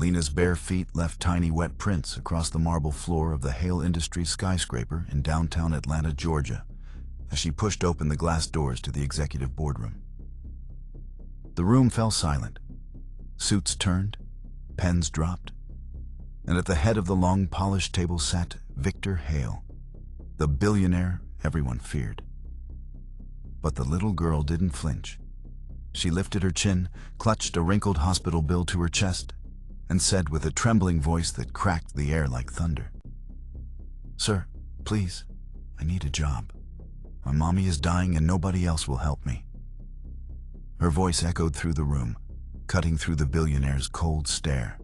Lena's bare feet left tiny wet prints across the marble floor of the Hale Industries skyscraper in downtown Atlanta, Georgia, as she pushed open the glass doors to the executive boardroom. The room fell silent. Suits turned, pens dropped, and at the head of the long polished table sat Victor Hale, the billionaire everyone feared. But the little girl didn't flinch. She lifted her chin, clutched a wrinkled hospital bill to her chest, and said with a trembling voice that cracked the air like thunder, "Sir, please, I need a job. My mommy is dying and nobody else will help me." Her voice echoed through the room, cutting through the billionaire's cold stare,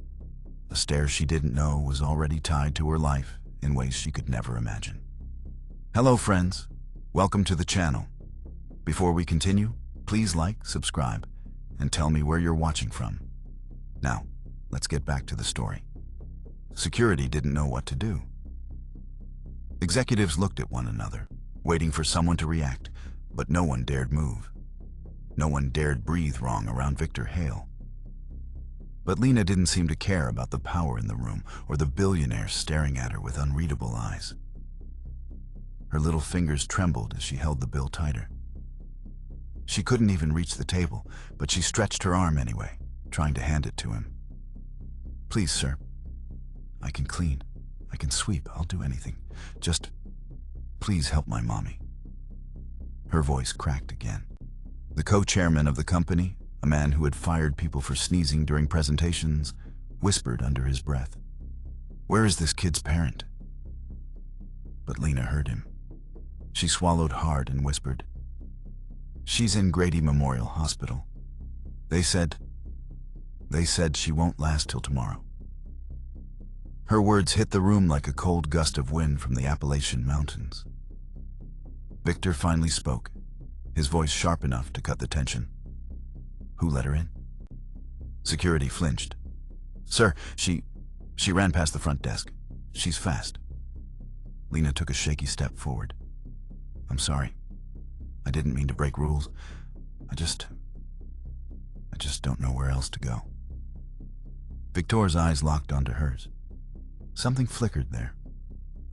a stare she didn't know was already tied to her life in ways she could never imagine. Hello friends, welcome to the channel. Before we continue, please like, subscribe, and tell me where you're watching from. Now, let's get back to the story. Security didn't know what to do. Executives looked at one another, waiting for someone to react, but no one dared move. No one dared breathe wrong around Victor Hale. But Lena didn't seem to care about the power in the room or the billionaire staring at her with unreadable eyes. Her little fingers trembled as she held the bill tighter. She couldn't even reach the table, but she stretched her arm anyway, trying to hand it to him. "Please, sir. I can clean. I can sweep. I'll do anything. Just, please help my mommy." Her voice cracked again. The co-chairman of the company, a man who had fired people for sneezing during presentations, whispered under his breath, "Where is this kid's parent?" But Lena heard him. She swallowed hard and whispered, "She's in Grady Memorial Hospital. They said she won't last till tomorrow." Her words hit the room like a cold gust of wind from the Appalachian Mountains. Victor finally spoke, his voice sharp enough to cut the tension. "Who let her in?" Security flinched. "Sir, she ran past the front desk. She's fast." Lena took a shaky step forward. "I'm sorry. I didn't mean to break rules. I just don't know where else to go." Victor's eyes locked onto hers. Something flickered there.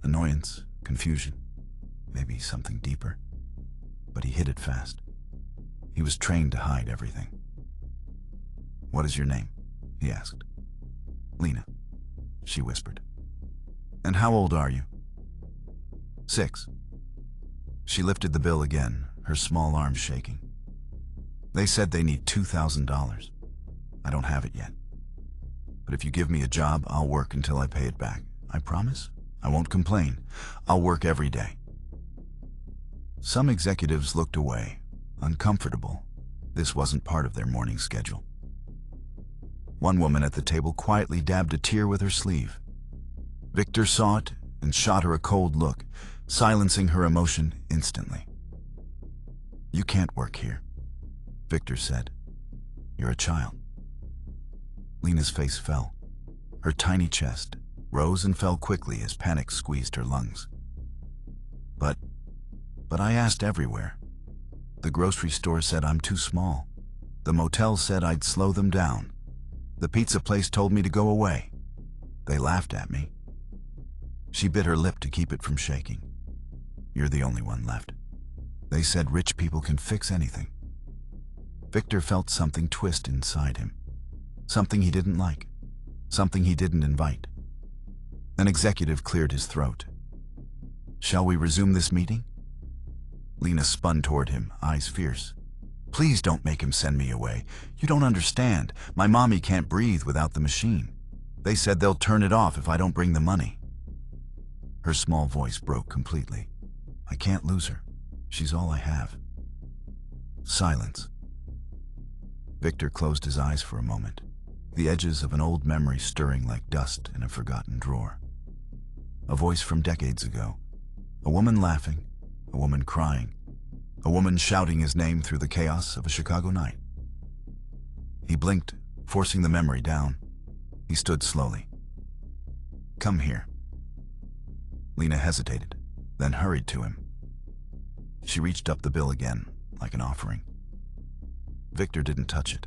Annoyance, confusion, maybe something deeper. But he hid it fast. He was trained to hide everything. "What is your name?" he asked. "Lena," she whispered. "And how old are you?" "6. She lifted the bill again, her small arms shaking. "They said they need $2,000. I don't have it yet. But if you give me a job, I'll work until I pay it back. I promise. I won't complain. I'll work every day." Some executives looked away, uncomfortable. This wasn't part of their morning schedule. One woman at the table quietly dabbed a tear with her sleeve. Victor saw it and shot her a cold look, silencing her emotion instantly. "You can't work here," Victor said. "You're a child." Lena's face fell. Her tiny chest rose and fell quickly as panic squeezed her lungs. But I asked everywhere. The grocery store said I'm too small. The motel said I'd slow them down. The pizza place told me to go away. They laughed at me." She bit her lip to keep it from shaking. "You're the only one left. They said rich people can fix anything." Victor felt something twist inside him. Something he didn't like. Something he didn't invite. An executive cleared his throat. "Shall we resume this meeting?" Lena spun toward him, eyes fierce. "Please don't make him send me away. You don't understand. My mommy can't breathe without the machine. They said they'll turn it off if I don't bring the money." Her small voice broke completely. "I can't lose her. She's all I have." Silence. Victor closed his eyes for a moment, the edges of an old memory stirring like dust in a forgotten drawer. A voice from decades ago. A woman laughing, a woman crying, a woman shouting his name through the chaos of a Chicago night. He blinked, forcing the memory down. He stood slowly. "Come here." Lena hesitated, then hurried to him. She reached up the bill again, like an offering. Victor didn't touch it.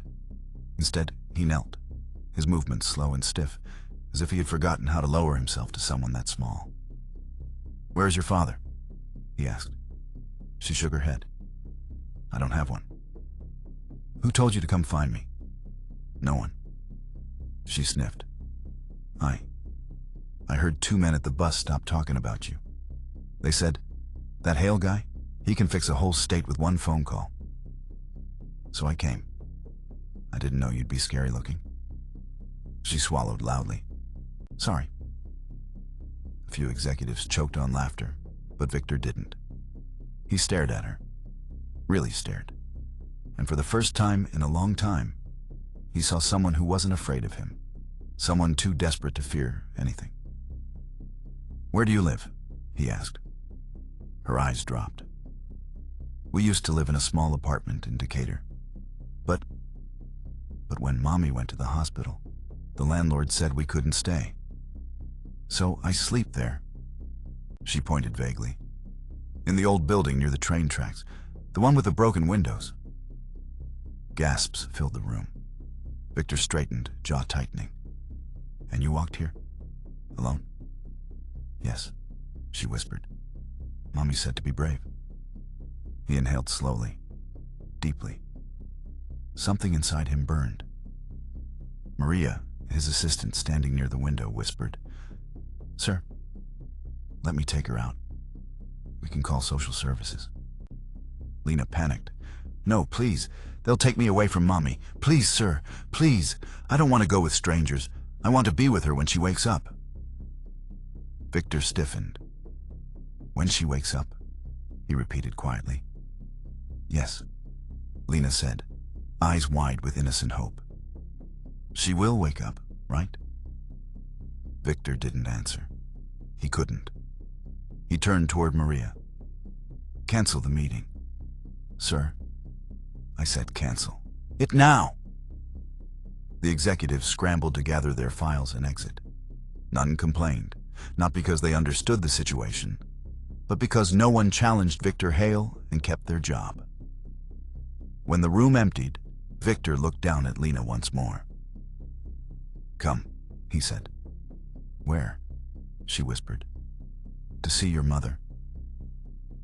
Instead, he knelt, his movements slow and stiff, as if he had forgotten how to lower himself to someone that small. "Where is your father?" he asked. She shook her head. "I don't have one." "Who told you to come find me?" "No one." She sniffed. I heard 2 men at the bus stop talking about you. They said, 'That Hale guy, he can fix a whole state with one phone call.' So I came. I didn't know you'd be scary looking." She swallowed loudly. "Sorry." A few executives choked on laughter, but Victor didn't. He stared at her. Really stared. And for the first time in a long time, he saw someone who wasn't afraid of him. Someone too desperate to fear anything. "Where do you live?" he asked. Her eyes dropped. "We used to live in a small apartment in Decatur. But when Mommy went to the hospital, the landlord said we couldn't stay. So I sleep there." She pointed vaguely. "In the old building near the train tracks, the one with the broken windows." Gasps filled the room. Victor straightened, jaw tightening. "And you walked here? Alone?" "Yes," she whispered. "Mommy said to be brave." He inhaled slowly, deeply. Something inside him burned. Maria, his assistant standing near the window, whispered, "Sir, let me take her out. We can call social services." Lena panicked. "No, please. They'll take me away from Mommy. Please, sir. Please. I don't want to go with strangers. I want to be with her when she wakes up." Victor stiffened. "When she wakes up?" he repeated quietly. "Yes," Lena said, eyes wide with innocent hope. "She will wake up, right?" Victor didn't answer. He couldn't. He turned toward Maria. "Cancel the meeting." "Sir?" I said cancel. It now! The executives scrambled to gather their files and exit. None complained, not because they understood the situation, but because no one challenged Victor Hale and kept their job. When the room emptied, Victor looked down at Lena once more. "Come," he said. "Where?" she whispered. "To see your mother."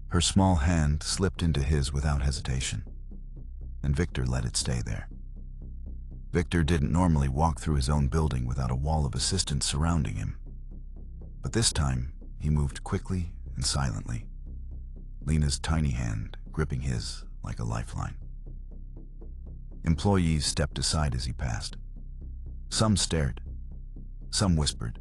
Her small hand slipped into his without hesitation, and Victor let it stay there. Victor didn't normally walk through his own building without a wall of assistants surrounding him. But this time, he moved quickly and silently, Lena's tiny hand gripping his like a lifeline. Employees stepped aside as he passed. Some stared. Some whispered.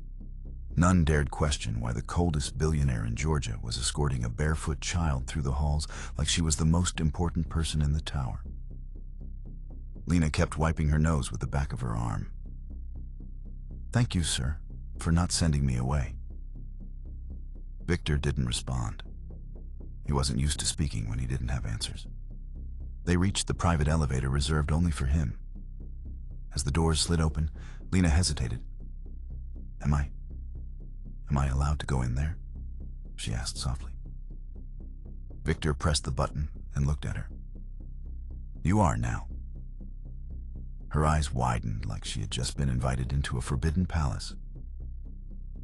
None dared question why the coldest billionaire in Georgia was escorting a barefoot child through the halls like she was the most important person in the tower. Lena kept wiping her nose with the back of her arm. "Thank you, sir, for not sending me away." Victor didn't respond. He wasn't used to speaking when he didn't have answers. They reached the private elevator reserved only for him. As the doors slid open, Lena hesitated. Am I allowed to go in there?" she asked softly. Victor pressed the button and looked at her. "You are now." Her eyes widened like she had just been invited into a forbidden palace.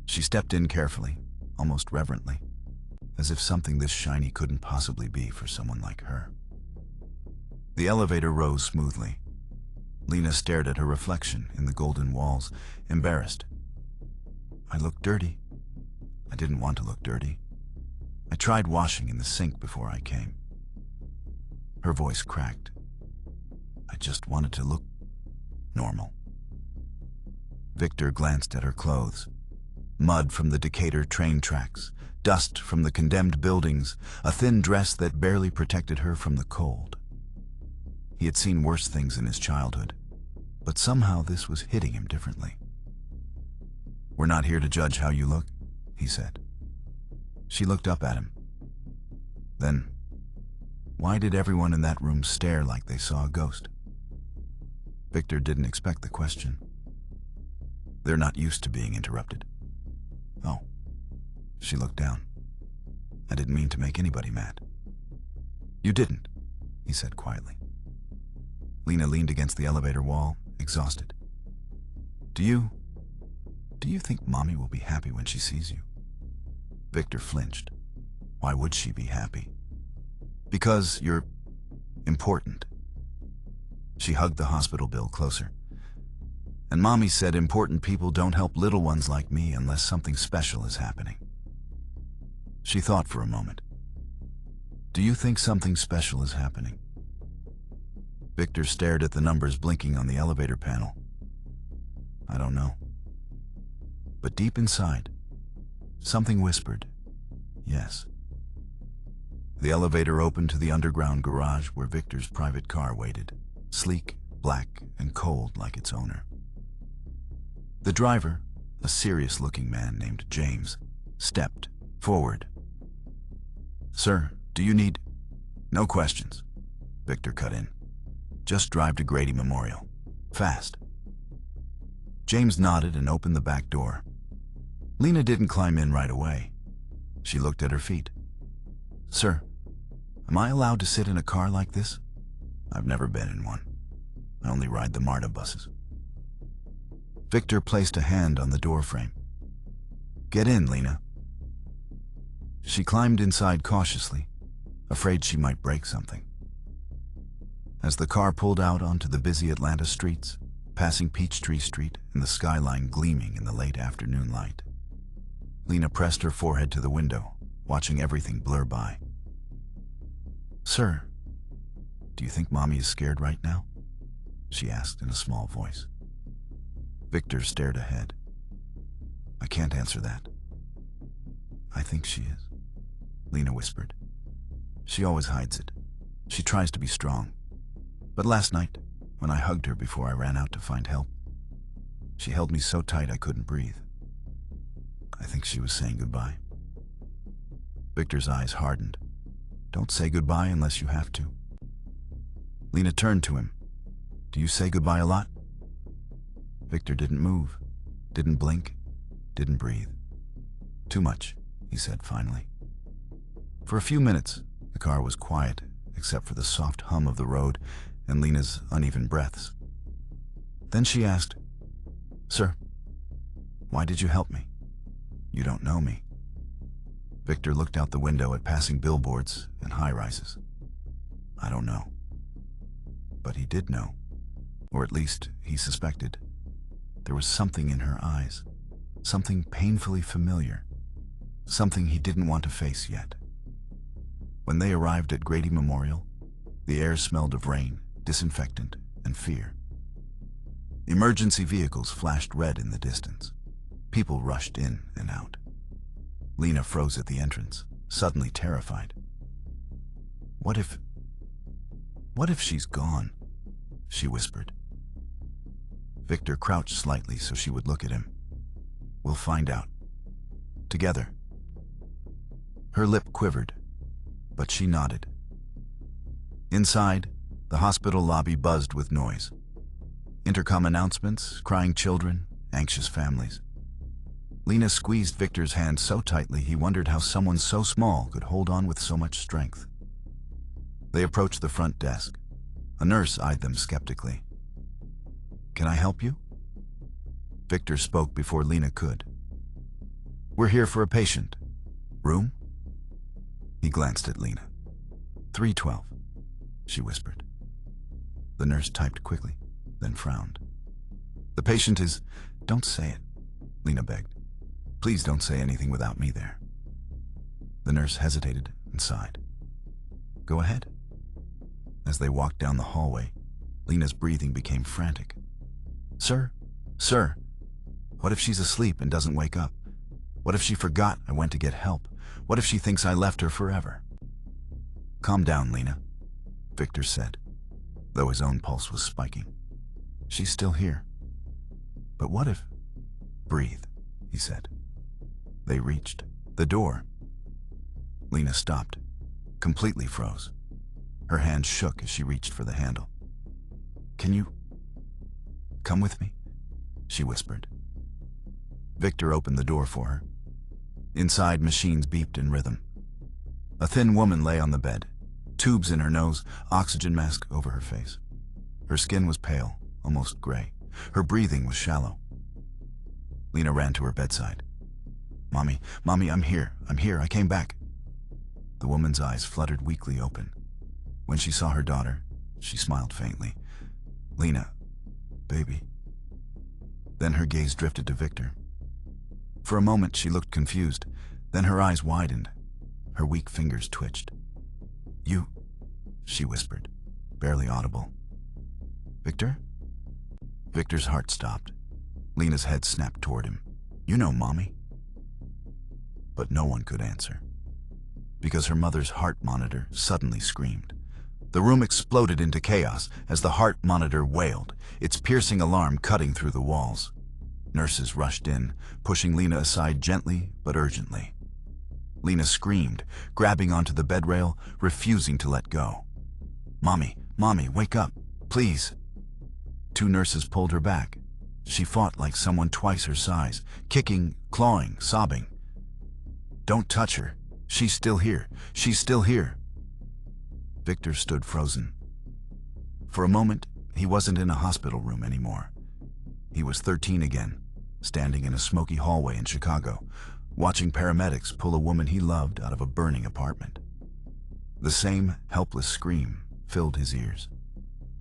She stepped in carefully, almost reverently, as if something this shiny couldn't possibly be for someone like her. The elevator rose smoothly. Lena stared at her reflection in the golden walls, embarrassed. "I look dirty." "I didn't want to look dirty. I tried washing in the sink before I came." Her voice cracked. "I just wanted to look normal." Victor glanced at her clothes. Mud from the Decatur train tracks, dust from the condemned buildings, a thin dress that barely protected her from the cold. He had seen worse things in his childhood, but somehow this was hitting him differently. "We're not here to judge how you look," he said. She looked up at him. Then, why did everyone in that room stare like they saw a ghost? Victor didn't expect the question. They're not used to being interrupted. "Oh." She looked down. "I didn't mean to make anybody mad." "You didn't," he said quietly. Lena leaned against the elevator wall, exhausted. Do you think Mommy will be happy when she sees you? Victor flinched. Why would she be happy? Because you're important. She hugged the hospital bill closer. And Mommy said important people don't help little ones like me unless something special is happening. She thought for a moment. Do you think something special is happening? Victor stared at the numbers blinking on the elevator panel. I don't know. But deep inside, something whispered, yes. The elevator opened to the underground garage where Victor's private car waited, sleek, black, and cold like its owner. The driver, a serious-looking man named James, stepped forward. Sir, do you need... No questions, Victor cut in. Just drive to Grady Memorial. Fast. James nodded and opened the back door. Lena didn't climb in right away. She looked at her feet. Sir, am I allowed to sit in a car like this? I've never been in one. I only ride the MARTA buses. Victor placed a hand on the door frame. Get in, Lena. She climbed inside cautiously, afraid she might break something. As the car pulled out onto the busy Atlanta streets, passing Peachtree Street and the skyline gleaming in the late afternoon light, Lena pressed her forehead to the window, watching everything blur by. Sir, do you think Mommy is scared right now? She asked in a small voice. Victor stared ahead. I can't answer that. I think she is, Lena whispered. She always hides it. She tries to be strong. But last night, when I hugged her before I ran out to find help, she held me so tight I couldn't breathe. I think she was saying goodbye. Victor's eyes hardened. Don't say goodbye unless you have to. Lena turned to him. Do you say goodbye a lot? Victor didn't move, didn't blink, didn't breathe. Too much, he said finally. For a few minutes, the car was quiet, except for the soft hum of the road and Lena's uneven breaths. Then she asked, Sir, why did you help me? You don't know me. Victor looked out the window at passing billboards and high-rises. I don't know. But he did know, or at least he suspected. There was something in her eyes, something painfully familiar, something he didn't want to face yet. When they arrived at Grady Memorial, the air smelled of rain, disinfectant, and fear. Emergency vehicles flashed red in the distance. People rushed in and out. Lena froze at the entrance, suddenly terrified. What if she's gone? She whispered. Victor crouched slightly so she would look at him. We'll find out. Together. Her lip quivered, but she nodded. Inside, the hospital lobby buzzed with noise. Intercom announcements, crying children, anxious families. Lena squeezed Victor's hand so tightly he wondered how someone so small could hold on with so much strength. They approached the front desk. A nurse eyed them skeptically. Can I help you? Victor spoke before Lena could. We're here for a patient. Room? He glanced at Lena. 312, she whispered. The nurse typed quickly, then frowned. The patient is... Don't say it, Lena begged. Please don't say anything without me there. The nurse hesitated and sighed. Go ahead. As they walked down the hallway, Lena's breathing became frantic. Sir, what if she's asleep and doesn't wake up? What if she forgot I went to get help? What if she thinks I left her forever? Calm down, Lena, Victor said, though his own pulse was spiking. She's still here. But what if... Breathe, he said. They reached the door. Lena stopped, completely froze. Her hand shook as she reached for the handle. Can you... come with me? She whispered. Victor opened the door for her. Inside, machines beeped in rhythm. A thin woman lay on the bed, tubes in her nose, oxygen mask over her face. Her skin was pale, almost gray. Her breathing was shallow. Lena ran to her bedside. "Mommy, Mommy, I'm here, I came back." The woman's eyes fluttered weakly open. When she saw her daughter, she smiled faintly. "Lena, baby." Then her gaze drifted to Victor. For a moment she looked confused, then her eyes widened. Her weak fingers twitched. "You," she whispered, barely audible. "Victor?" Victor's heart stopped. Lena's head snapped toward him. "You know, Mommy." But no one could answer, because her mother's heart monitor suddenly screamed. The room exploded into chaos as the heart monitor wailed, its piercing alarm cutting through the walls. Nurses rushed in, pushing Lena aside gently but urgently. Lena screamed, grabbing onto the bed rail, refusing to let go. "Mommy, Mommy, wake up, please." Two nurses pulled her back. She fought like someone twice her size, kicking, clawing, sobbing. "Don't touch her. She's still here. She's still here." Victor stood frozen. For a moment, he wasn't in a hospital room anymore. He was 13 again, standing in a smoky hallway in Chicago, watching paramedics pull a woman he loved out of a burning apartment. The same helpless scream filled his ears.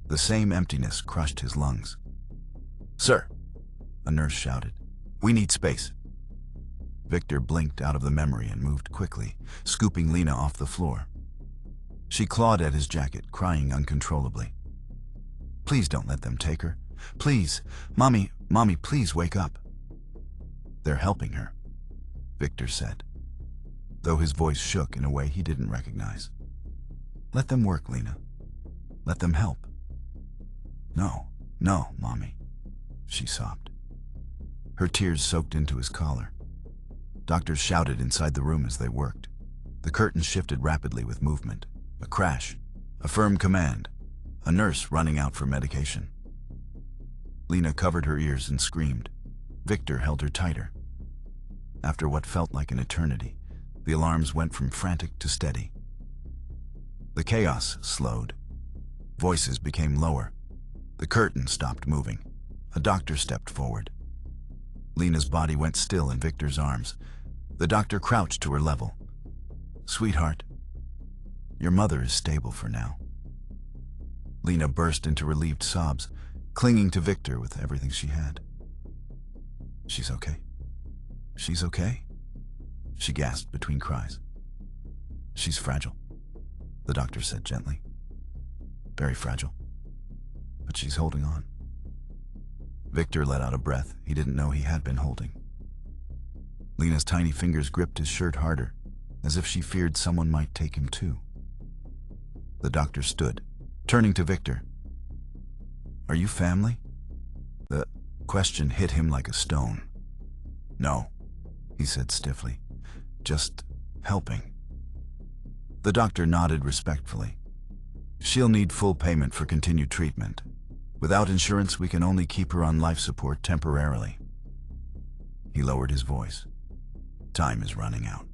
The same emptiness crushed his lungs. "Sir," a nurse shouted, "we need space." Victor blinked out of the memory and moved quickly, scooping Lena off the floor. She clawed at his jacket, crying uncontrollably. "Please don't let them take her. Please, Mommy, Mommy, please wake up." "They're helping her," Victor said, though his voice shook in a way he didn't recognize. "Let them work, Lena. Let them help." "No, no, Mommy," she sobbed. Her tears soaked into his collar. Doctors shouted inside the room as they worked. The curtains shifted rapidly with movement. A crash, a firm command, a nurse running out for medication. Lena covered her ears and screamed. Victor held her tighter. After what felt like an eternity, the alarms went from frantic to steady. The chaos slowed. Voices became lower. The curtain stopped moving. A doctor stepped forward. Lena's body went still in Victor's arms. The doctor crouched to her level. "Sweetheart, your mother is stable for now." Lena burst into relieved sobs, clinging to Victor with everything she had. "She's okay. She's okay," she gasped between cries. "She's fragile," the doctor said gently. "Very fragile. But she's holding on." Victor let out a breath he didn't know he had been holding. Lena's tiny fingers gripped his shirt harder, as if she feared someone might take him too. The doctor stood, turning to Victor. "Are you family?" The question hit him like a stone. "No," he said stiffly. "Just helping." The doctor nodded respectfully. "She'll need full payment for continued treatment. Without insurance, we can only keep her on life support temporarily." He lowered his voice. "Time is running out."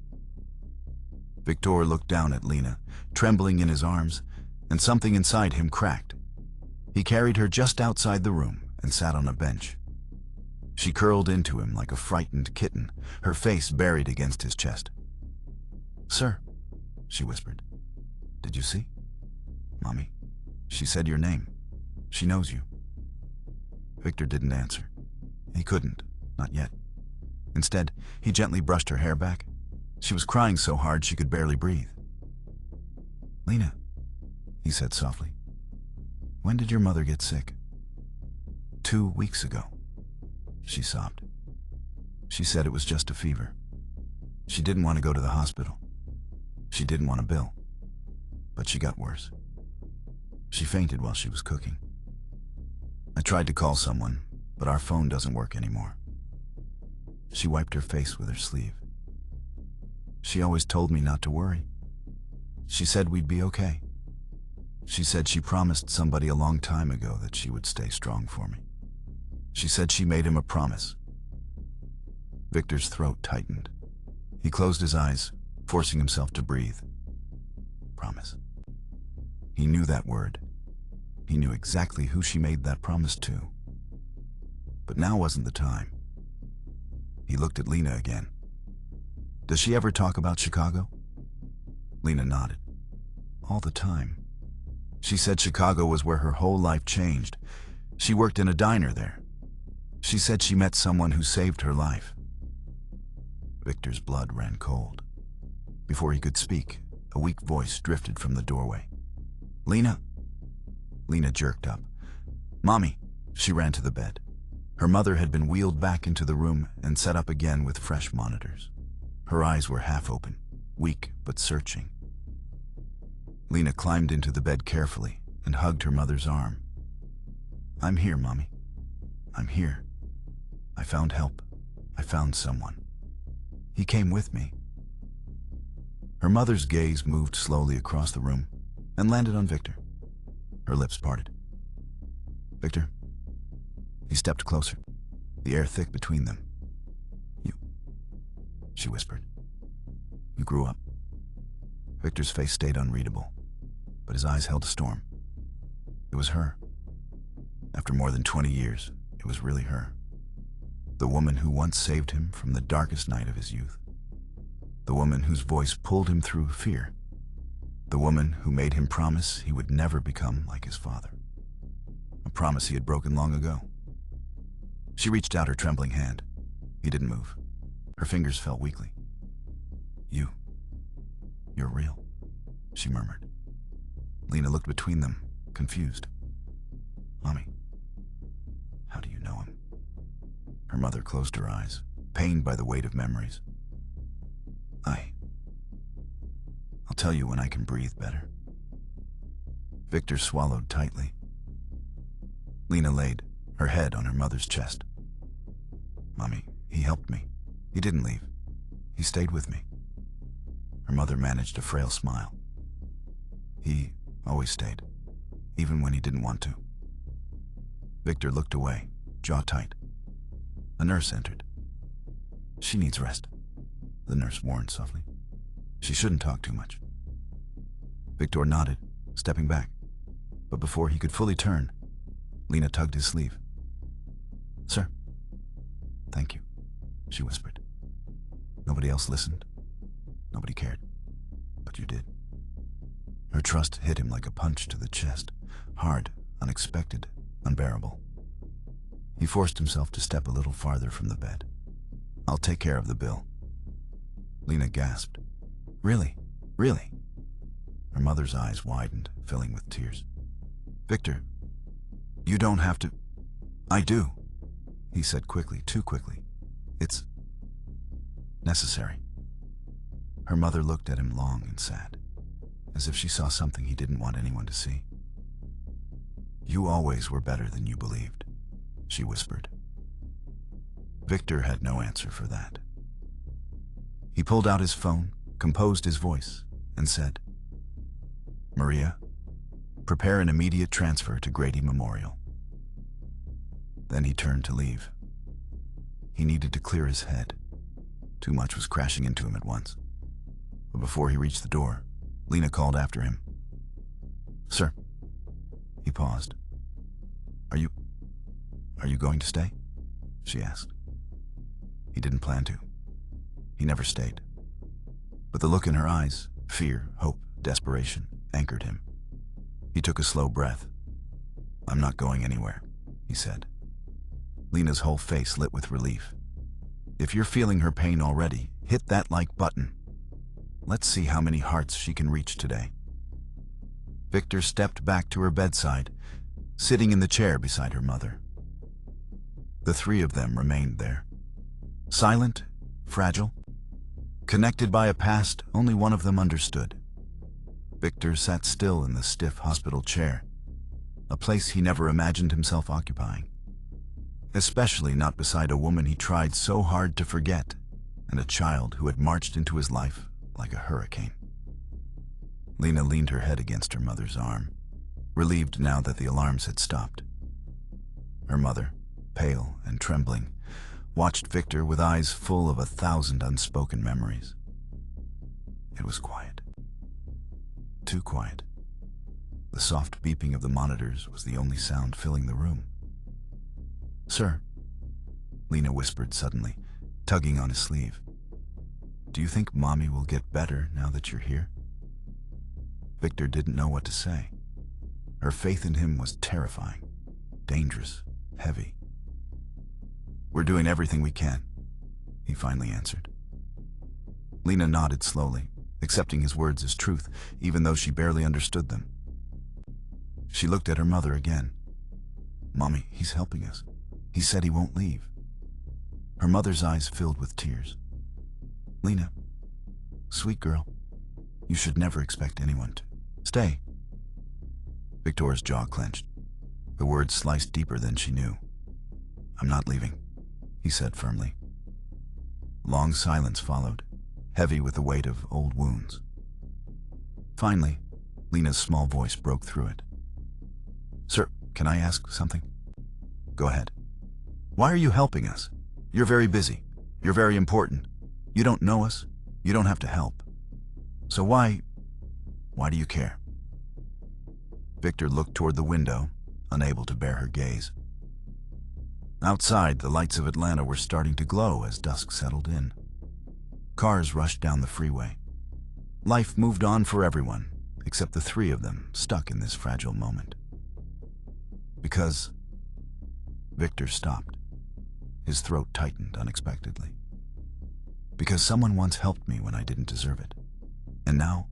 Victor looked down at Lena, trembling in his arms, and something inside him cracked. He carried her just outside the room and sat on a bench. She curled into him like a frightened kitten, her face buried against his chest. "Sir," she whispered. "Did you see? Mommy, she said your name. She knows you." Victor didn't answer. He couldn't, not yet. Instead, he gently brushed her hair back. She was crying so hard she could barely breathe. "Lena," he said softly, "when did your mother get sick?" 2 weeks ago," she sobbed. "She said it was just a fever. She didn't want to go to the hospital. She didn't want a bill. But she got worse. She fainted while she was cooking. I tried to call someone, but our phone doesn't work anymore." She wiped her face with her sleeve. "She always told me not to worry. She said we'd be okay. She said she promised somebody a long time ago that she would stay strong for me. She said she made him a promise." Victor's throat tightened. He closed his eyes, forcing himself to breathe. Promise. He knew that word. He knew exactly who she made that promise to. But now wasn't the time. He looked at Lena again. Does she ever talk about Chicago? Lena nodded. All the time. She said Chicago was where her whole life changed. She worked in a diner there. She said she met someone who saved her life. Victor's blood ran cold. Before he could speak, a weak voice drifted from the doorway. Lena? Lena jerked up. Mommy! She ran to the bed. Her mother had been wheeled back into the room and set up again with fresh monitors. Her eyes were half open, weak but searching. Lena climbed into the bed carefully and hugged her mother's arm. I'm here, Mommy. I'm here. I found help. I found someone. He came with me. Her mother's gaze moved slowly across the room and landed on Victor. Her lips parted. Victor. He stepped closer, the air thick between them. You, she whispered. You grew up. Victor's face stayed unreadable, but his eyes held a storm. It was her. After more than 20 years, it was really her. The woman who once saved him from the darkest night of his youth. The woman whose voice pulled him through fear. The woman who made him promise he would never become like his father. A promise he had broken long ago. She reached out her trembling hand. He didn't move. Her fingers fell weakly. You're real, she murmured. Lena looked between them, confused. Mommy, how do you know him? Her mother closed her eyes, pained by the weight of memories. I'll tell you when I can breathe better. Victor swallowed tightly. Lena laid her head on her mother's chest. Mommy, he helped me. He didn't leave. He stayed with me. Her mother managed a frail smile. He always stayed, even when he didn't want to. Victor looked away, jaw tight. A nurse entered. She needs rest, the nurse warned softly. She shouldn't talk too much. Victor nodded, stepping back. But before he could fully turn, Lena tugged his sleeve. Sir. Thank you, she whispered. Nobody else listened. Nobody cared. But you did. Her trust hit him like a punch to the chest. Hard, unexpected, unbearable. He forced himself to step a little farther from the bed. I'll take care of the bill. Lena gasped. Really? Really? Her mother's eyes widened, filling with tears. Victor, you don't have to. I do, he said quickly, too quickly. It's necessary. Her mother looked at him long and sad, as if she saw something he didn't want anyone to see. You always were better than you believed, she whispered. Victor had no answer for that. He pulled out his phone, composed his voice, and said, Maria, prepare an immediate transfer to Grady Memorial. Then he turned to leave. He needed to clear his head. Too much was crashing into him at once. But before he reached the door, Lena called after him. Sir. He paused. Are you going to stay? She asked. He didn't plan to. He never stayed. But the look in her eyes, fear, hope, desperation, anchored him. He took a slow breath. I'm not going anywhere, he said. Lena's whole face lit with relief. If you're feeling her pain already, hit that like button. Let's see how many hearts she can reach today. Victor stepped back to her bedside, sitting in the chair beside her mother. The three of them remained there. Silent, fragile, connected by a past only one of them understood. Victor sat still in the stiff hospital chair, a place he never imagined himself occupying. Especially not beside a woman he tried so hard to forget, and a child who had marched into his life like a hurricane. Lena leaned her head against her mother's arm, relieved now that the alarms had stopped. Her mother, pale and trembling, watched Victor with eyes full of 1,000 unspoken memories. It was quiet. Too quiet. The soft beeping of the monitors was the only sound filling the room. Sir, Lena whispered suddenly, tugging on his sleeve. "Do you think Mommy will get better now that you're here?" Victor didn't know what to say. Her faith in him was terrifying, dangerous, heavy. "We're doing everything we can," he finally answered. Lena nodded slowly, accepting his words as truth, even though she barely understood them. She looked at her mother again. "Mommy, he's helping us. He said he won't leave." Her mother's eyes filled with tears. "Lena, sweet girl, you should never expect anyone to. Stay." Victoria's jaw clenched. The words sliced deeper than she knew. "I'm not leaving," he said firmly. Long silence followed, heavy with the weight of old wounds. Finally, Lena's small voice broke through it. "Sir, can I ask something?" "Go ahead." "Why are you helping us? You're very busy. You're very important. You don't know us. You don't have to help. So why do you care?" Victor looked toward the window, unable to bear her gaze. Outside, the lights of Atlanta were starting to glow as dusk settled in. Cars rushed down the freeway. Life moved on for everyone, except the three of them stuck in this fragile moment. Because Victor stopped. His throat tightened unexpectedly. "Because someone once helped me when I didn't deserve it. And now,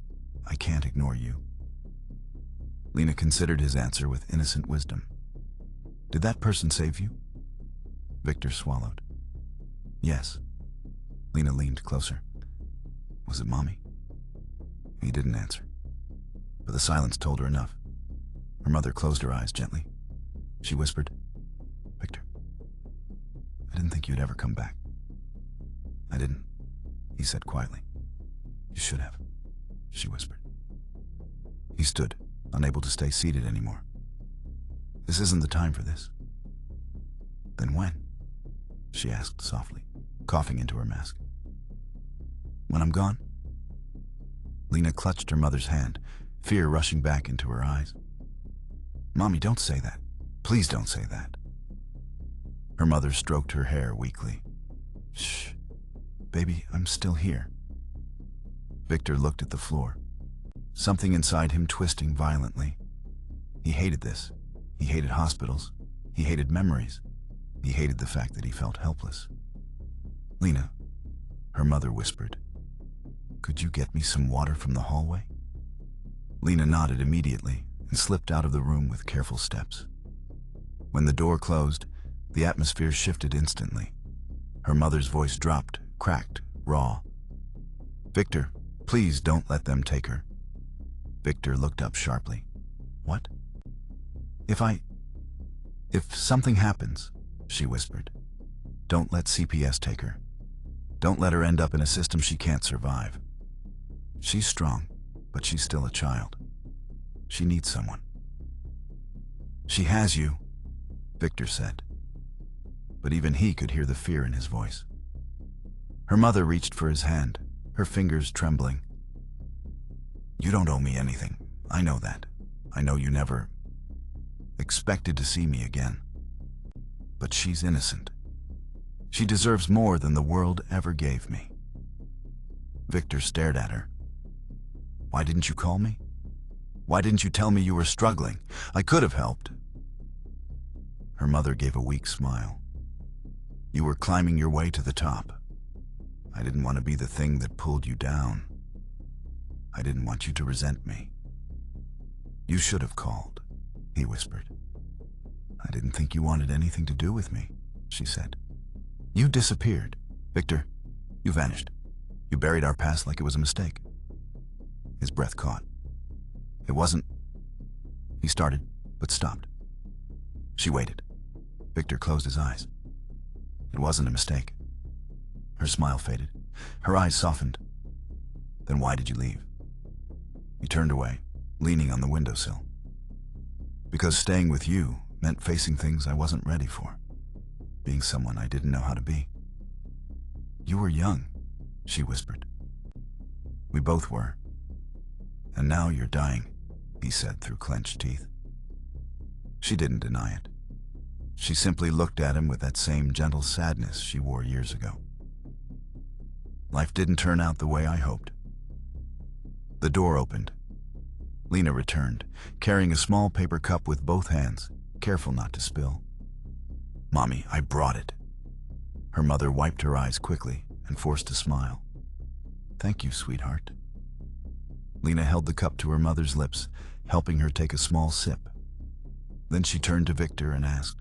I can't ignore you." Lena considered his answer with innocent wisdom. "Did that person save you?" Victor swallowed. "Yes." Lena leaned closer. "Was it Mommy?" He didn't answer, but the silence told her enough. Her mother closed her eyes gently. She whispered, "Victor, I didn't think you'd ever come back." "I didn't," he said quietly. "You should have," she whispered. He stood, unable to stay seated anymore. "This isn't the time for this." "Then when?" she asked softly, coughing into her mask. "When I'm gone?" Lena clutched her mother's hand, fear rushing back into her eyes. "Mommy, don't say that. Please don't say that." Her mother stroked her hair weakly. "Shh. Baby, I'm still here." Victor looked at the floor, something inside him twisting violently. He hated this. He hated hospitals. He hated memories. He hated the fact that he felt helpless. "Lena," her mother whispered, "could you get me some water from the hallway?" Lena nodded immediately and slipped out of the room with careful steps. When the door closed, the atmosphere shifted instantly. Her mother's voice dropped, cracked, raw. "Victor, please don't let them take her." Victor looked up sharply. "What?" If something happens," she whispered, "don't let CPS take her. Don't let her end up in a system she can't survive. She's strong, but she's still a child. She needs someone." "She has you," Victor said. But even he could hear the fear in his voice. Her mother reached for his hand, her fingers trembling. "You don't owe me anything. I know that. I know you never expected to see me again. But she's innocent. She deserves more than the world ever gave me." Victor stared at her. "Why didn't you call me? Why didn't you tell me you were struggling? I could have helped." Her mother gave a weak smile. "You were climbing your way to the top. I didn't want to be the thing that pulled you down. I didn't want you to resent me." "You should have called," he whispered. "I didn't think you wanted anything to do with me," she said. "You disappeared. Victor, you vanished. You buried our past like it was a mistake." His breath caught. "It wasn't..." He started, but stopped. She waited. Victor closed his eyes. "It wasn't a mistake." Her smile faded. Her eyes softened. "Then why did you leave?" He turned away, leaning on the windowsill. "Because staying with you meant facing things I wasn't ready for. Being someone I didn't know how to be." "You were young," she whispered. "We both were. And now you're dying," he said through clenched teeth. She didn't deny it. She simply looked at him with that same gentle sadness she wore years ago. Life didn't turn out the way I hoped. The door opened. Lena returned, carrying a small paper cup with both hands, careful not to spill. "Mommy, I brought it." Her mother wiped her eyes quickly and forced a smile. "Thank you, sweetheart." Lena held the cup to her mother's lips, helping her take a small sip. Then she turned to Victor and asked,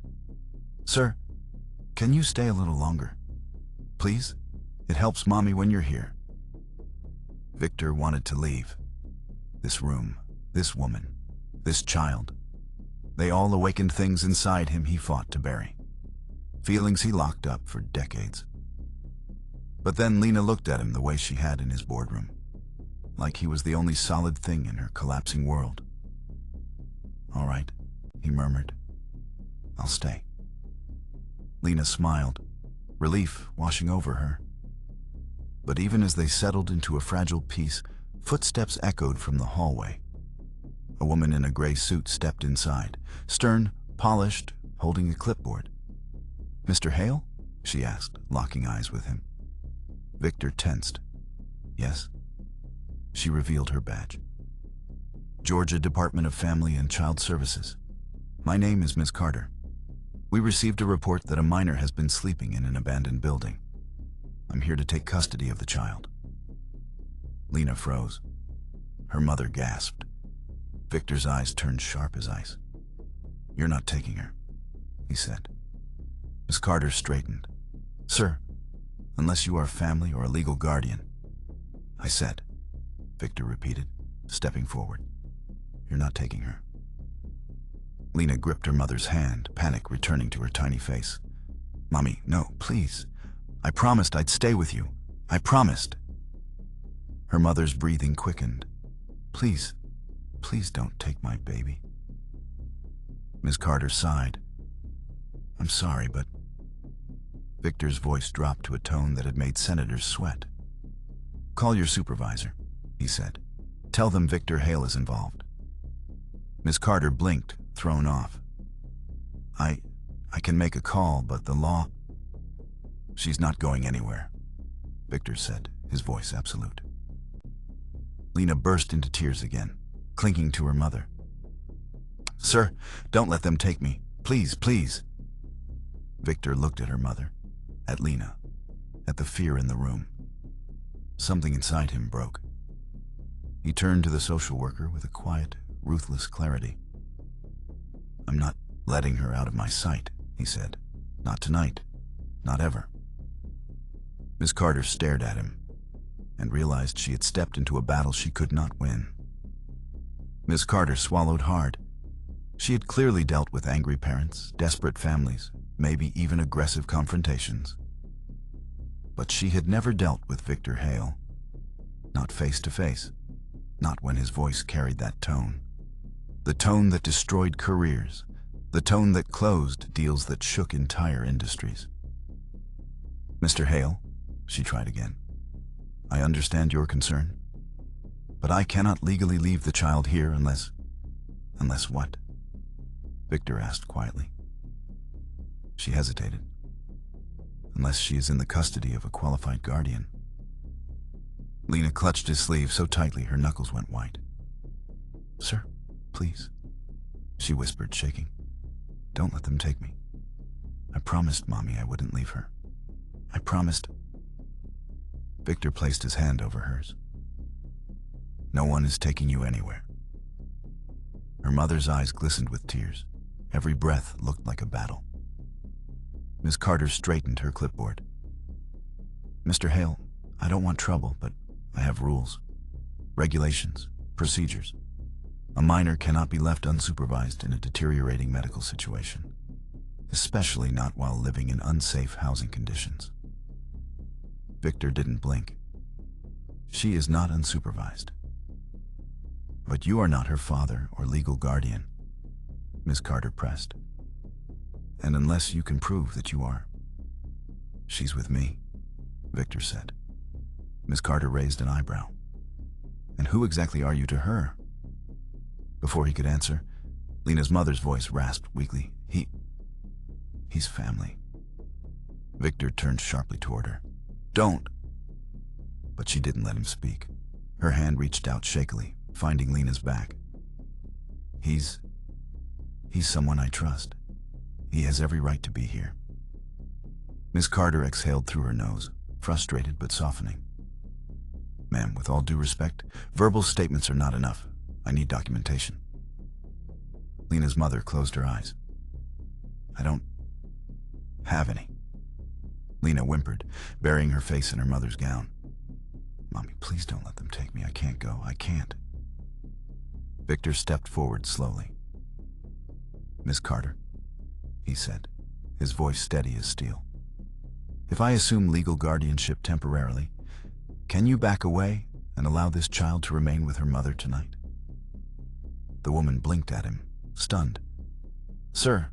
"Sir, can you stay a little longer? Please? It helps Mommy when you're here." Victor wanted to leave. This room, this woman, this child, they all awakened things inside him he fought to bury. Feelings he locked up for decades. But then Lena looked at him the way she had in his boardroom, like he was the only solid thing in her collapsing world. "All right," he murmured. "I'll stay." Lena smiled, relief washing over her. But even as they settled into a fragile peace, footsteps echoed from the hallway. A woman in a gray suit stepped inside, stern, polished, holding a clipboard. "Mr. Hale?" she asked, locking eyes with him. Victor tensed. "Yes?" She revealed her badge. "Georgia Department of Family and Child Services. My name is Miss Carter. We received a report that a minor has been sleeping in an abandoned building. I'm here to take custody of the child." Lena froze. Her mother gasped. Victor's eyes turned sharp as ice. "You're not taking her," he said. Miss Carter straightened. "Sir, unless you are family or a legal guardian." "I said," Victor repeated, stepping forward. "You're not taking her." Lena gripped her mother's hand, panic returning to her tiny face. "Mommy, no, please. I promised I'd stay with you. I promised." Her mother's breathing quickened. "Please, please don't take my baby." Ms. Carter sighed. "I'm sorry, but..." Victor's voice dropped to a tone that had made senators sweat. "Call your supervisor," he said. "Tell them Victor Hale is involved." Ms. Carter blinked, thrown off. I can make a call, but the law..." "She's not going anywhere," Victor said, his voice absolute. Lena burst into tears again, clinging to her mother. "Sir, don't let them take me. Please, please." Victor looked at her mother, at Lena, at the fear in the room. Something inside him broke. He turned to the social worker with a quiet, ruthless clarity. "I'm not letting her out of my sight," he said. "Not tonight. Not ever." Miss Carter stared at him and realized she had stepped into a battle she could not win. Miss Carter swallowed hard. She had clearly dealt with angry parents, desperate families, maybe even aggressive confrontations. But she had never dealt with Victor Hale. Not face to face. Not when his voice carried that tone. The tone that destroyed careers. The tone that closed deals that shook entire industries. "Mr. Hale," she tried again, "I understand your concern, but I cannot legally leave the child here unless..." "Unless what?" Victor asked quietly. She hesitated. "Unless she is in the custody of a qualified guardian." Lena clutched his sleeve so tightly her knuckles went white. "Sir, please," she whispered, shaking. "Don't let them take me. I promised Mommy I wouldn't leave her. I promised..." Victor placed his hand over hers. "No one is taking you anywhere." Her mother's eyes glistened with tears. Every breath looked like a battle. Miss Carter straightened her clipboard. "Mr. Hale, I don't want trouble, but I have rules, regulations, procedures. A minor cannot be left unsupervised in a deteriorating medical situation, especially not while living in unsafe housing conditions." Victor didn't blink. "She is not unsupervised. But you are not her father or legal guardian," Miss Carter pressed. "And unless you can prove that you are..." "She's with me," Victor said. Miss Carter raised an eyebrow. "And who exactly are you to her?" Before he could answer, Lena's mother's voice rasped weakly. He's family." Victor turned sharply toward her. "Don't!" but she didn't let him speak. Her hand reached out shakily, finding Lena's back. He's someone I trust. He has every right to be here. Miss Carter exhaled through her nose, frustrated but softening. Ma'am, with all due respect, verbal statements are not enough. I need documentation. Lena's mother closed her eyes. I don't have any. Lena whimpered, burying her face in her mother's gown. Mommy, please don't let them take me. I can't go. I can't. Victor stepped forward slowly. Miss Carter, he said, his voice steady as steel. If I assume legal guardianship temporarily, can you back away and allow this child to remain with her mother tonight? The woman blinked at him, stunned. Sir,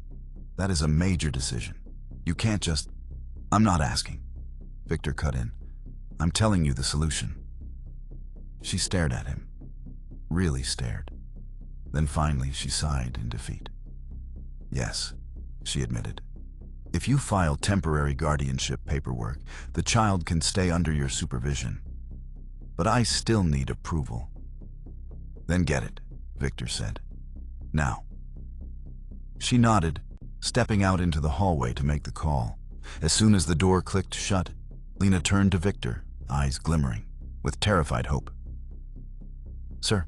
that is a major decision. You can't just... I'm not asking. Victor cut in. I'm telling you the solution. She stared at him. Really stared. Then finally she sighed in defeat. Yes, she admitted. If you file temporary guardianship paperwork, the child can stay under your supervision. But I still need approval. Then get it, Victor said. Now. She nodded, stepping out into the hallway to make the call. As soon as the door clicked shut, Lena turned to Victor, eyes glimmering, with terrified hope. Sir,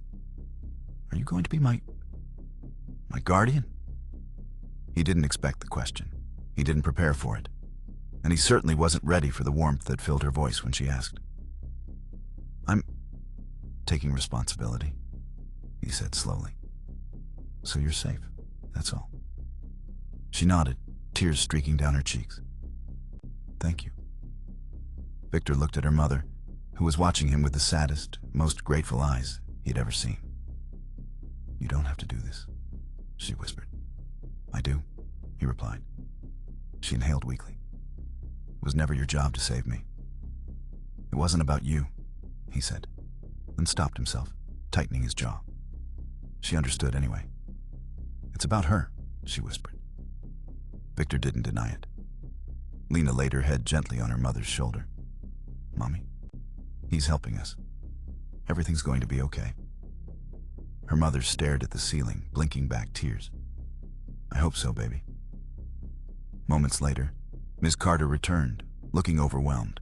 are you going to be my guardian? He didn't expect the question. He didn't prepare for it. And he certainly wasn't ready for the warmth that filled her voice when she asked. I'm taking responsibility, he said slowly. So you're safe, that's all. She nodded, tears streaking down her cheeks. Thank you. Victor looked at her mother, who was watching him with the saddest, most grateful eyes he'd ever seen. You don't have to do this, she whispered. I do, he replied. She inhaled weakly. It was never your job to save me. It wasn't about you, he said, then stopped himself, tightening his jaw. She understood anyway. It's about her, she whispered. Victor didn't deny it. Lena laid her head gently on her mother's shoulder. Mommy, he's helping us. Everything's going to be okay. Her mother stared at the ceiling, blinking back tears. I hope so, baby. Moments later, Ms. Carter returned, looking overwhelmed.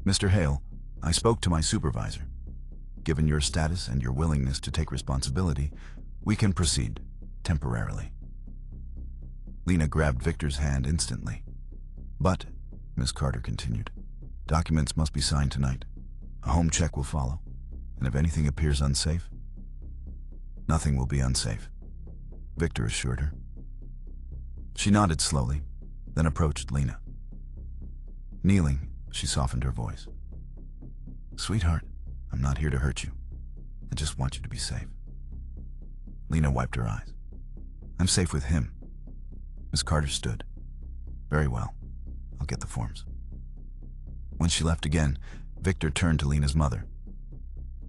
Mr. Hale, I spoke to my supervisor. Given your status and your willingness to take responsibility, we can proceed, temporarily. Lena grabbed Victor's hand instantly. But, Ms. Carter continued, documents must be signed tonight. A home check will follow, and if anything appears unsafe, nothing will be unsafe, Victor assured her. She nodded slowly, then approached Lena. Kneeling, she softened her voice. Sweetheart, I'm not here to hurt you. I just want you to be safe. Lena wiped her eyes. I'm safe with him. Miss Carter stood. Very well. I'll get the forms. When she left again, Victor turned to Lena's mother.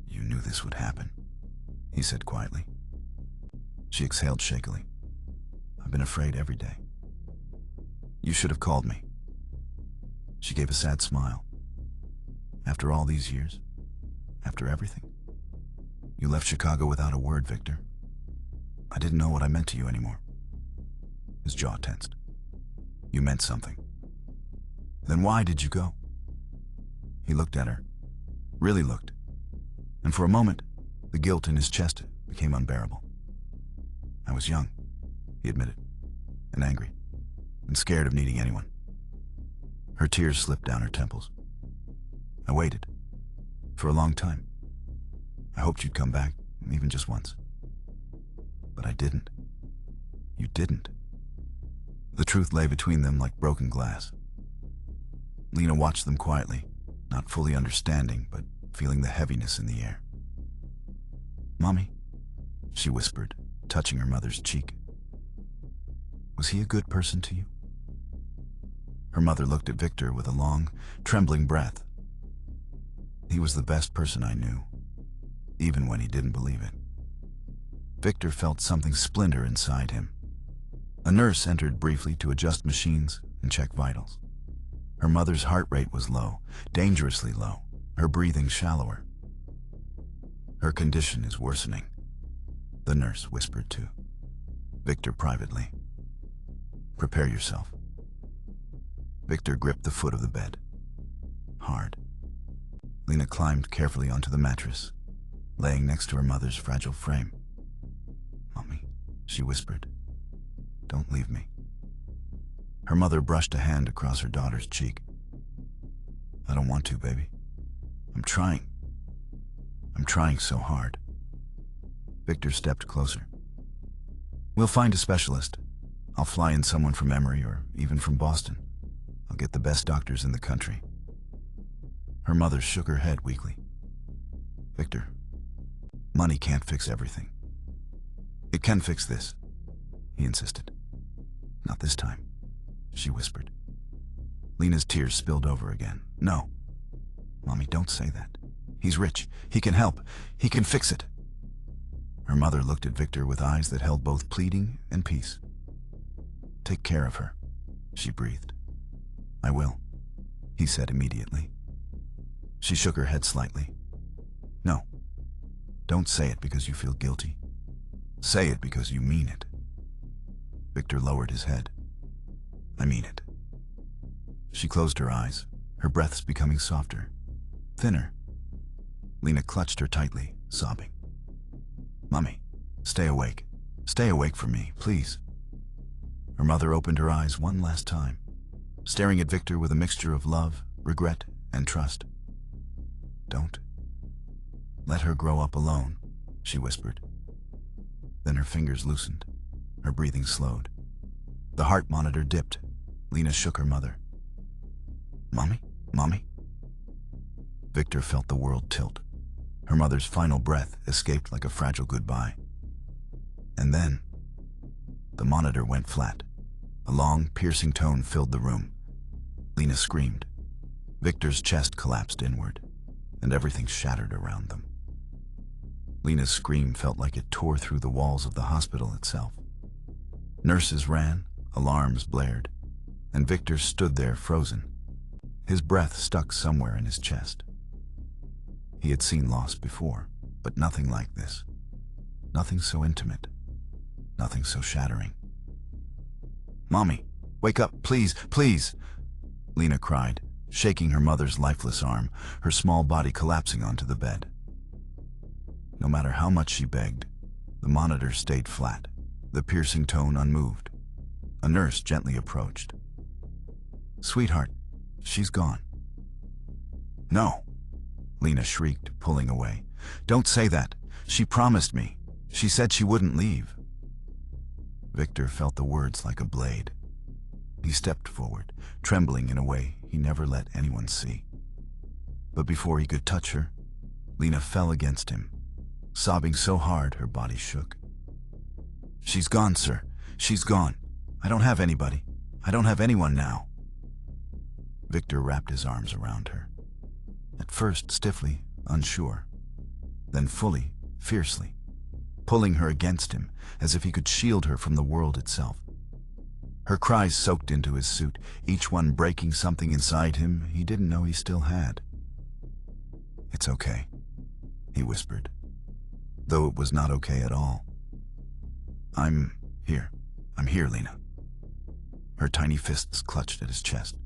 You knew this would happen, he said quietly. She exhaled shakily. I've been afraid every day. You should have called me. She gave a sad smile. After all these years, after everything, you left Chicago without a word, Victor. I didn't know what I meant to you anymore. His jaw tensed. You meant something. Then why did you go? He looked at her, really looked, and for a moment, the guilt in his chest became unbearable. I was young, he admitted, and angry, and scared of needing anyone. Her tears slipped down her temples. I waited, for a long time. I hoped you'd come back, even just once. But I didn't. You didn't. The truth lay between them like broken glass. Lena watched them quietly, not fully understanding, but feeling the heaviness in the air. Mommy, she whispered, touching her mother's cheek. Was he a good person to you? Her mother looked at Victor with a long, trembling breath. He was the best person I knew, even when he didn't believe it. Victor felt something splinter inside him. A nurse entered briefly to adjust machines and check vitals. Her mother's heart rate was low, dangerously low, her breathing shallower. "Her condition is worsening," the nurse whispered to Victor privately. "Prepare yourself." Victor gripped the foot of the bed. Hard. Lena climbed carefully onto the mattress, laying next to her mother's fragile frame. "Mommy," she whispered, "don't leave me." Her mother brushed a hand across her daughter's cheek. "I don't want to, baby. I'm trying. I'm trying so hard." Victor stepped closer. "We'll find a specialist. I'll fly in someone from Emory or even from Boston. I'll get the best doctors in the country." Her mother shook her head weakly. "Victor, money can't fix everything." "It can fix this," he insisted. "Not this time," she whispered. Lena's tears spilled over again. "No. Mommy, don't say that. He's rich. He can help. He can fix it." Her mother looked at Victor with eyes that held both pleading and peace. "Take care of her," she breathed. "I will," he said immediately. She shook her head slightly. "No. Don't say it because you feel guilty. Say it because you mean it." Victor lowered his head. "I mean it." She closed her eyes, her breaths becoming softer, thinner. Lena clutched her tightly, sobbing. "Mommy, stay awake. Stay awake for me, please." Her mother opened her eyes one last time, staring at Victor with a mixture of love, regret, and trust. "Don't let her grow up alone," she whispered. Then her fingers loosened, her breathing slowed. The heart monitor dipped. Lena shook her mother. "Mommy? Mommy?" Victor felt the world tilt. Her mother's final breath escaped like a fragile goodbye. And then, the monitor went flat. A long, piercing tone filled the room. Lena screamed. Victor's chest collapsed inward, and everything shattered around them. Lena's scream felt like it tore through the walls of the hospital itself. Nurses ran, alarms blared, and Victor stood there frozen, his breath stuck somewhere in his chest. He had seen loss before, but nothing like this. Nothing so intimate. Nothing so shattering. "Mommy, wake up, please, please!" Lena cried, shaking her mother's lifeless arm, her small body collapsing onto the bed. No matter how much she begged, the monitor stayed flat, the piercing tone unmoved. A nurse gently approached. "Sweetheart, she's gone." "No," Lena shrieked, pulling away. "Don't say that. She promised me. She said she wouldn't leave." Victor felt the words like a blade. He stepped forward, trembling in a way he never let anyone see. But before he could touch her, Lena fell against him, sobbing so hard her body shook. "She's gone, sir. She's gone. I don't have anybody. I don't have anyone now." Victor wrapped his arms around her. At first stiffly, unsure. Then fully, fiercely, pulling her against him as if he could shield her from the world itself. Her cries soaked into his suit, each one breaking something inside him he didn't know he still had. "It's okay," he whispered, though it was not okay at all. I'm here, Lena." Her tiny fists clutched at his chest.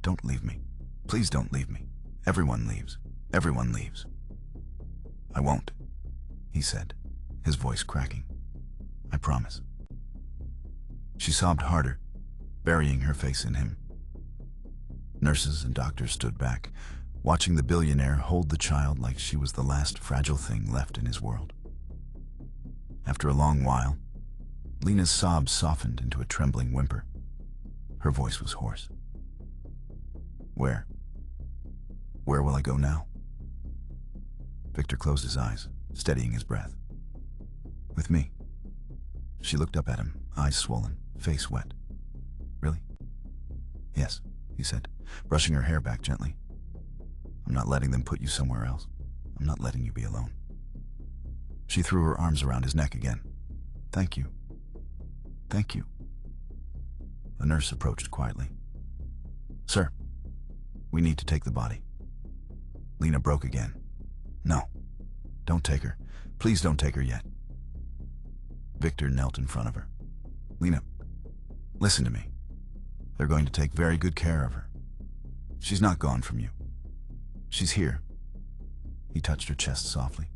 "Don't leave me. Please don't leave me. Everyone leaves. Everyone leaves." "I won't," he said, his voice cracking. "I promise." She sobbed harder, burying her face in him. Nurses and doctors stood back, watching the billionaire hold the child like she was the last fragile thing left in his world. After a long while, Lena's sobs softened into a trembling whimper. Her voice was hoarse. Where will I go now?" Victor closed his eyes, steadying his breath. "With me." She looked up at him, eyes swollen, face wet. "Really?" "Yes," he said, brushing her hair back gently. "I'm not letting them put you somewhere else. I'm not letting you be alone." She threw her arms around his neck again. "Thank you. Thank you." A nurse approached quietly. "Sir, we need to take the body." Lena broke again. No, don't take her. Please don't take her yet. Victor knelt in front of her. Lena, listen to me. They're going to take very good care of her. She's not gone from you. She's here. He touched her chest softly.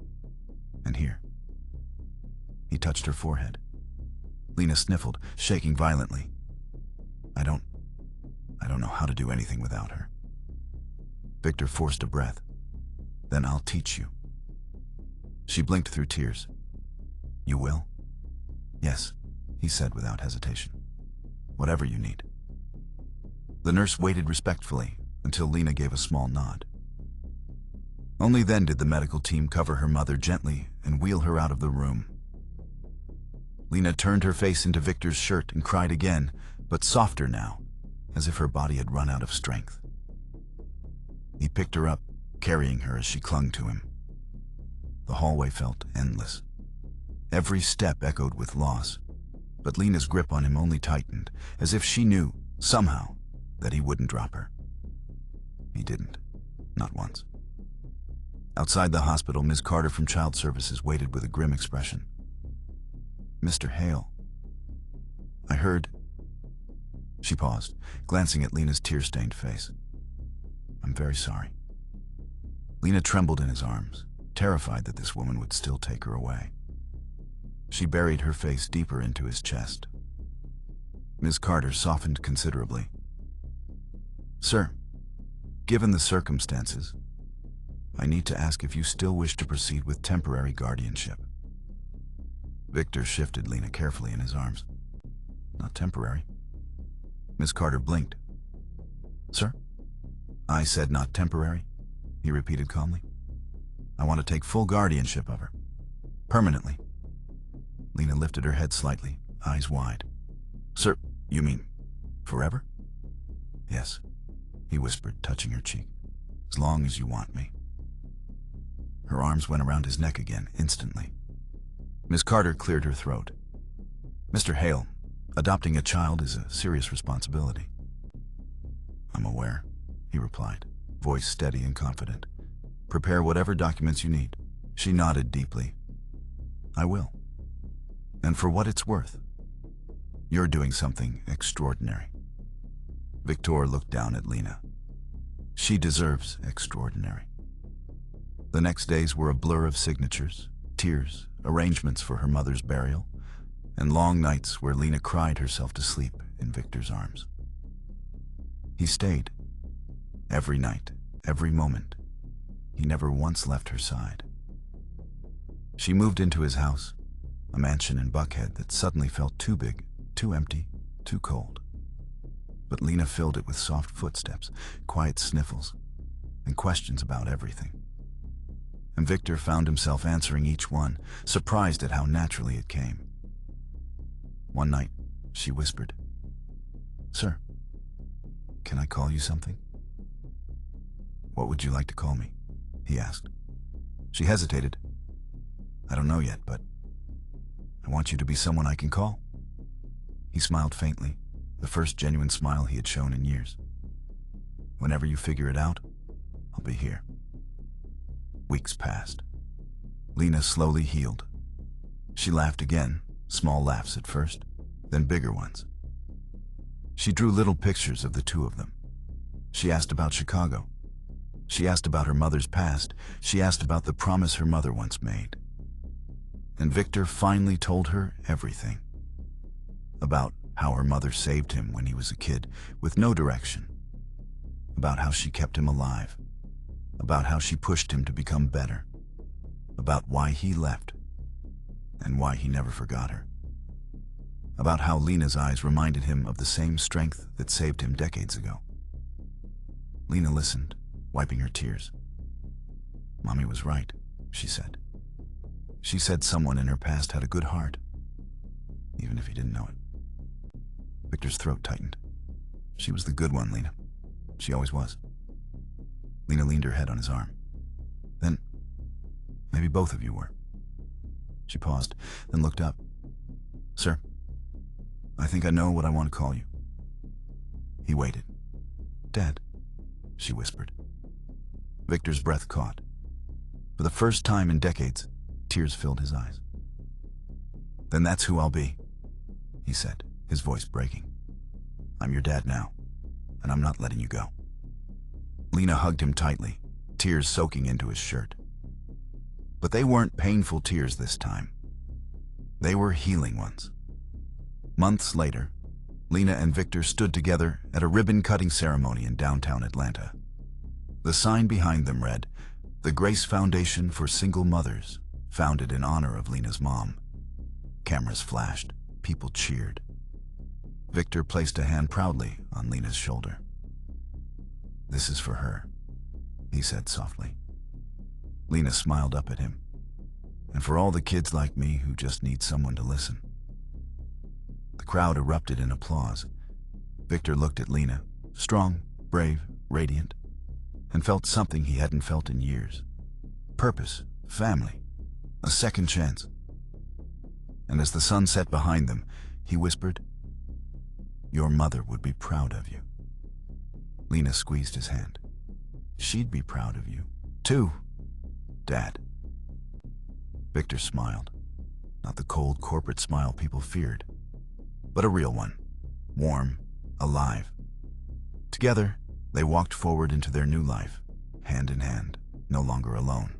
And here. He touched her forehead. Lena sniffled, shaking violently. I don't know how to do anything without her. Victor forced a breath. Then I'll teach you. She blinked through tears. You will? Yes, he said without hesitation. Whatever you need. The nurse waited respectfully until Lena gave a small nod. Only then did the medical team cover her mother gently and wheel her out of the room. Lena turned her face into Victor's shirt and cried again, but softer now, as if her body had run out of strength. He picked her up, carrying her as she clung to him. The hallway felt endless. Every step echoed with loss, but Lena's grip on him only tightened, as if she knew, somehow, that he wouldn't drop her. He didn't, not once. Outside the hospital, Ms. Carter from Child Services waited with a grim expression. Mr. Hale, I heard... She paused, glancing at Lena's tear-stained face. I'm very sorry. Lena trembled in his arms, terrified that this woman would still take her away. She buried her face deeper into his chest. Ms. Carter softened considerably. Sir, given the circumstances, I need to ask if you still wish to proceed with temporary guardianship. Victor shifted Lena carefully in his arms. Not temporary. Ms. Carter blinked. Sir? I said not temporary, he repeated calmly. I want to take full guardianship of her. Permanently. Lena lifted her head slightly, eyes wide. Sir, you mean forever? Yes, he whispered, touching her cheek. As long as you want me. Her arms went around his neck again, instantly. Ms. Carter cleared her throat. Mr. Hale, adopting a child is a serious responsibility. I'm aware, he replied, voice steady and confident. Prepare whatever documents you need. She nodded deeply. I will. And for what it's worth, you're doing something extraordinary. Victor looked down at Lena. She deserves extraordinary. The next days were a blur of signatures, tears, arrangements for her mother's burial, and long nights where Lena cried herself to sleep in Victor's arms. He stayed. Every night, every moment. He never once left her side. She moved into his house, a mansion in Buckhead that suddenly felt too big, too empty, too cold. But Lena filled it with soft footsteps, quiet sniffles, and questions about everything. And Victor found himself answering each one, surprised at how naturally it came. One night, she whispered, Sir, can I call you something? What would you like to call me? He asked. She hesitated. I don't know yet, but I want you to be someone I can call. He smiled faintly, the first genuine smile he had shown in years. Whenever you figure it out, I'll be here. Weeks passed. Lena slowly healed. She laughed again, small laughs at first, then bigger ones. She drew little pictures of the two of them. She asked about Chicago. She asked about her mother's past. She asked about the promise her mother once made. And Victor finally told her everything. About how her mother saved him when he was a kid, with no direction. About how she kept him alive. About how she pushed him to become better. About why he left, and why he never forgot her. About how Lena's eyes reminded him of the same strength that saved him decades ago. Lena listened, wiping her tears. Mommy was right, she said. She said someone in her past had a good heart, even if he didn't know it. Victor's throat tightened. She was the good one, Lena. She always was. Lena leaned her head on his arm. Then, maybe both of you were. She paused, then looked up. Sir, I think I know what I want to call you. He waited. Dad, she whispered. Victor's breath caught. For the first time in decades, tears filled his eyes. "Then that's who I'll be," he said, his voice breaking. "I'm your dad now, and I'm not letting you go." Lena hugged him tightly, tears soaking into his shirt. But they weren't painful tears this time. They were healing ones. Months later, Lena and Victor stood together at a ribbon-cutting ceremony in downtown Atlanta. The sign behind them read, "The Grace Foundation for Single Mothers, founded in honor of Lena's mom." Cameras flashed. People cheered. Victor placed a hand proudly on Lena's shoulder. "This is for her," he said softly. Lena smiled up at him. "And for all the kids like me who just need someone to listen." The crowd erupted in applause. Victor looked at Lena, strong, brave, radiant, and felt something he hadn't felt in years. Purpose, family, a second chance. And as the sun set behind them, he whispered, "Your mother would be proud of you." Lena squeezed his hand. "She'd be proud of you, too, Dad." Victor smiled, not the cold corporate smile people feared, but a real one, warm, alive. Together, they walked forward into their new life, hand in hand, no longer alone.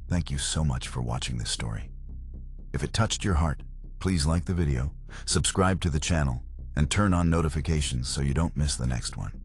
Thank you so much for watching this story. If it touched your heart, please like the video, subscribe to the channel, and turn on notifications so you don't miss the next one.